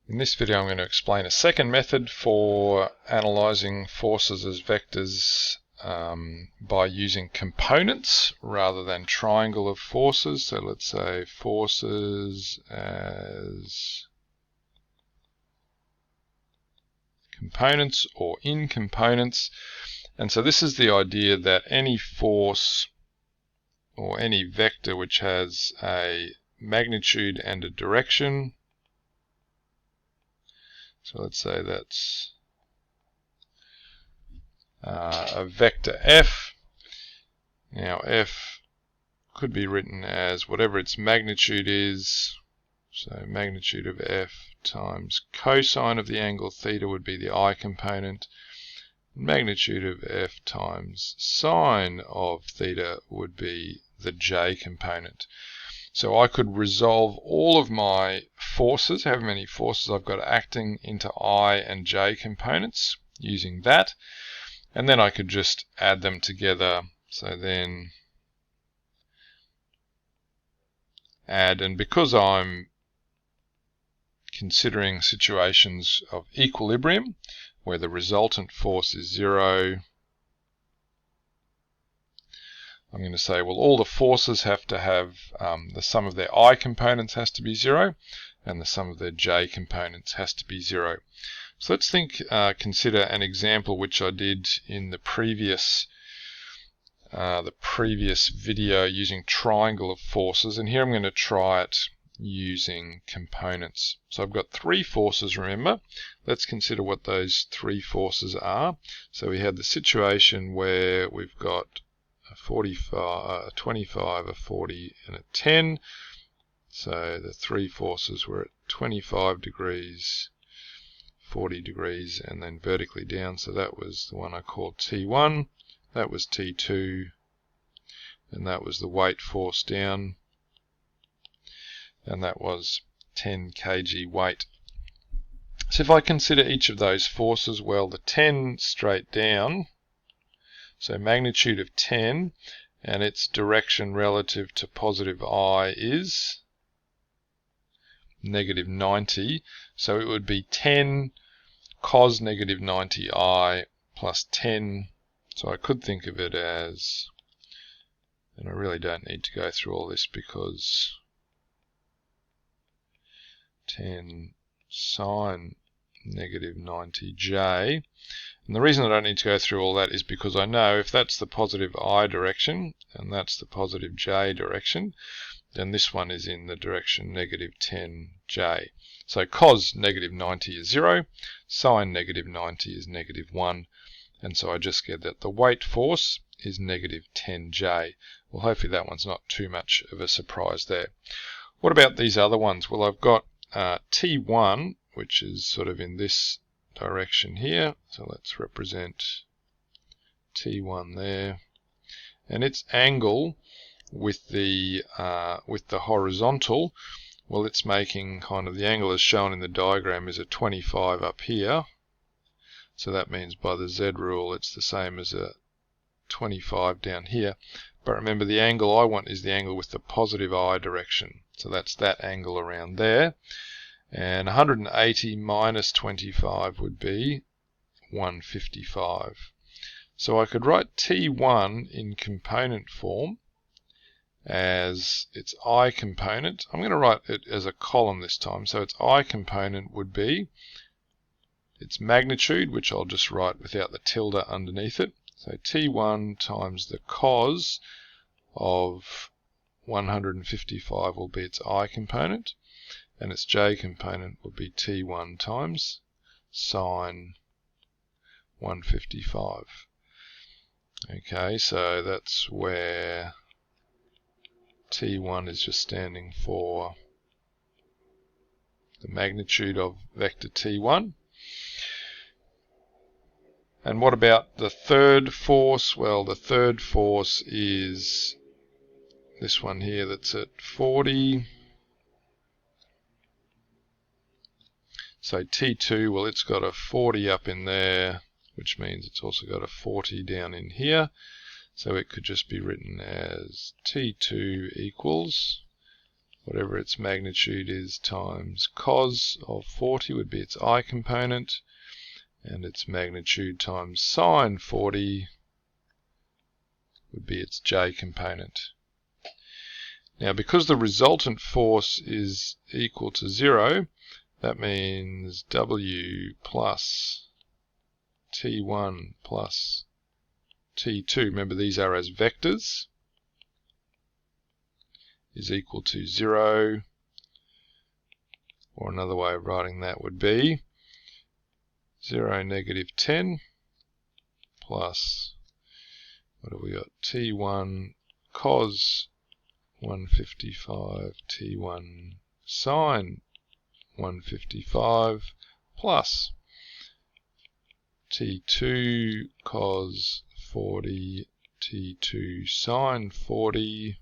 In this video I'm going to explain a second method for analysing forces as vectors by using components rather than triangle of forces. So let's say forces as components or in components. And so this is the idea that any force or any vector which has a magnitude and a direction, so let's say that's a vector f. Now f could be written as whatever its magnitude is, so magnitude of f times cosine of the angle theta would be the I component. Magnitude of f times sine of theta would be the j component. So I could resolve all of my forces, however many forces I've got acting, into I and j components using that. And then I could just add them together. So then add, and because I'm considering situations of equilibrium where the resultant force is 0, I'm going to say, well, all the forces have to have the sum of their I components has to be 0, and the sum of their j components has to be 0. So let's consider an example which I did in the previous video using triangle of forces, and here I'm going to try it using components. So I've got three forces, remember. Let's consider what those three forces are. So we had the situation where we've got a 45, a 25, a 40, and a 10. So the three forces were at 25 degrees, 40 degrees, and then vertically down. So that was the one I called T1, that was T2, and that was the weight force down, and that was 10 kg weight. So if I consider each of those forces, well, the 10 straight down, so magnitude of 10, and its direction relative to positive I is negative 90. So it would be 10 cos negative 90 I plus 10. So I could think of it as, and I really don't need to go through all this because 10 sine negative 90j. And the reason I don't need to go through all that is because I know if that's the positive I direction and that's the positive j direction, then this one is in the direction negative 10j. So cos negative 90 is 0, sine negative 90 is negative 1, and so I just get that the weight force is negative 10j. Well, hopefully that one's not too much of a surprise there. What about these other ones? Well, I've got T1, which is sort of in this direction here. So let's represent T1 there, and its angle with the horizontal, well, it's making kind of the angle as shown in the diagram is a 25 up here. So that means by the Z rule it's the same as a 25 down here. But remember, the angle I want is the angle with the positive I direction. So that's that angle around there. And 180 minus 25 would be 155. So I could write T1 in component form as its I component. I'm going to write it as a column this time. So its I component would be its magnitude, which I'll just write without the tilde underneath it. So T1 times the cos of 155 will be its I component, and its j component will be T1 times sine 155. Okay, so that's where T1 is just standing for the magnitude of vector T1. And what about the third force? Well, the third force is this one here that's at 40. So T2, well, it's got a 40 up in there, which means it's also got a 40 down in here. So it could just be written as T2 equals whatever its magnitude is, times cos of 40 would be its I component, and its magnitude times sine 40 would be its J component. Now, because the resultant force is equal to 0, that means W plus T1 plus T2, remember these are as vectors, is equal to 0, or another way of writing that would be 0, negative 10, plus, what have we got, T1 cos 155, T1 sine 155, plus T2 cos 40, T2 sine 40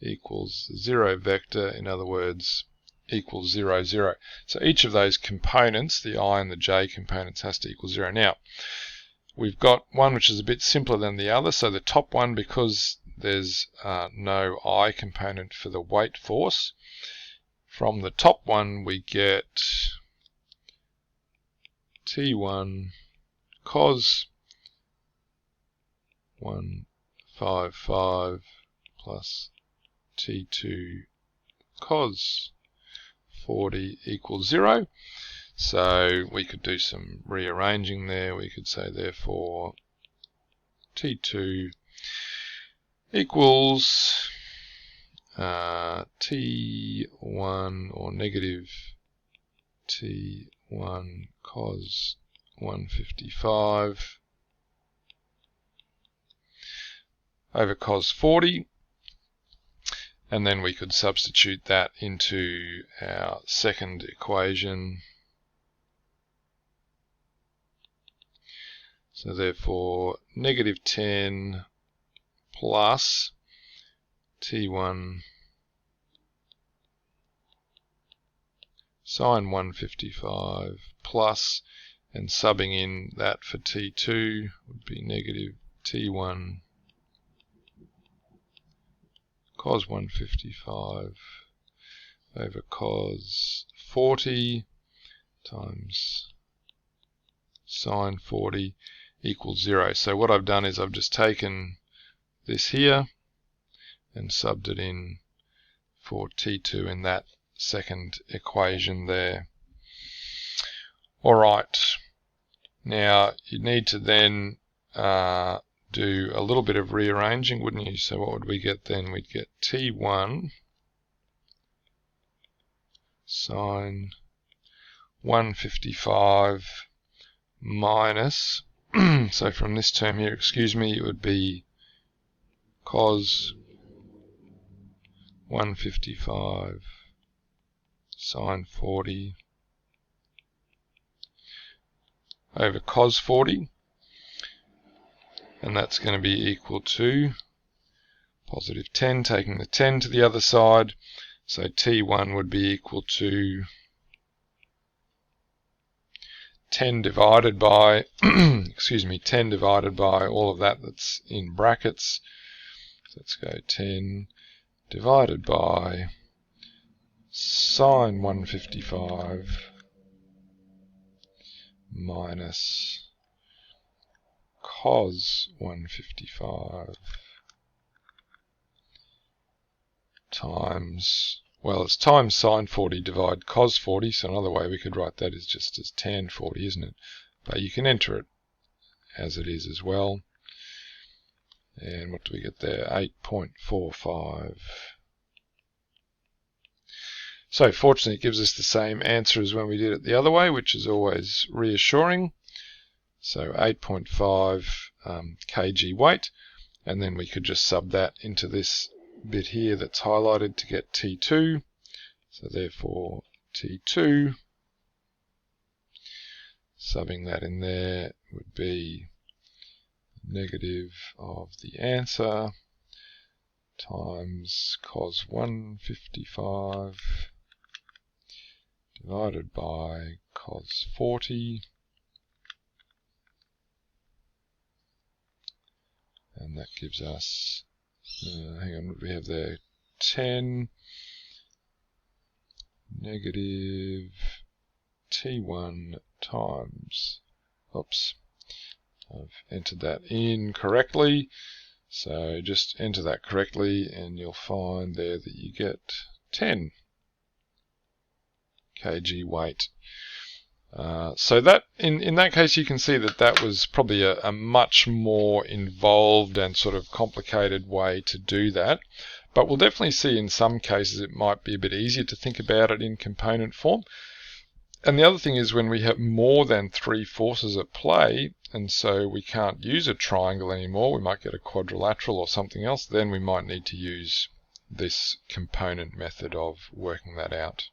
equals 0 vector, in other words, equals 0, 0. So each of those components, the I and the J components, has to equal 0. Now, we've got one which is a bit simpler than the other. So the top one, because there's no I component for the weight force, from the top one we get T1 cos 155 plus T2 cos 40 equals 0. So we could do some rearranging there. We could say, therefore, T2 equals T1, or negative T1 cos 155 over cos 40. And then we could substitute that into our second equation. So therefore, negative 10 plus T1 sine 155 plus, and subbing in that for T2 would be negative T1 cos 155 over cos 40 times sine 40 equals 0. So what I've done is I've just taken this here and subbed it in for T2 in that second equation there. Alright, now you need to then do a little bit of rearranging, wouldn't you? So what would we get then? We'd get T1 sine 155 minus, so from this term here, excuse me, it would be cos 155 sine 40 over cos 40, and that's going to be equal to positive 10, taking the 10 to the other side, so T1 would be equal to 10 divided by, excuse me, 10 divided by all of that that's in brackets. So let's go 10 divided by sine 155 minus cos 155 times, well, it's times sine 40 divide cos 40, so another way we could write that is just as tan 40, isn't it? But you can enter it as it is as well. And what do we get there? 8.45. So fortunately it gives us the same answer as when we did it the other way, which is always reassuring. So 8.5 kg weight, and then we could just sub that into this bit here that's highlighted to get T2. So therefore T2, subbing that in there, would be negative of the answer times cos 155 divided by cos 40, and that gives us, hang on, what do we have there? 10 negative T1 times, oops, I've entered that incorrectly. So just enter that correctly and you'll find there that you get 10 kg weight. So that in that case you can see that that was probably a much more involved and sort of complicated way to do that. But we'll definitely see in some cases it might be a bit easier to think about it in component form. And the other thing is when we have more than 3 forces at play, and so we can't use a triangle anymore, we might get a quadrilateral or something else, then we might need to use this component method of working that out.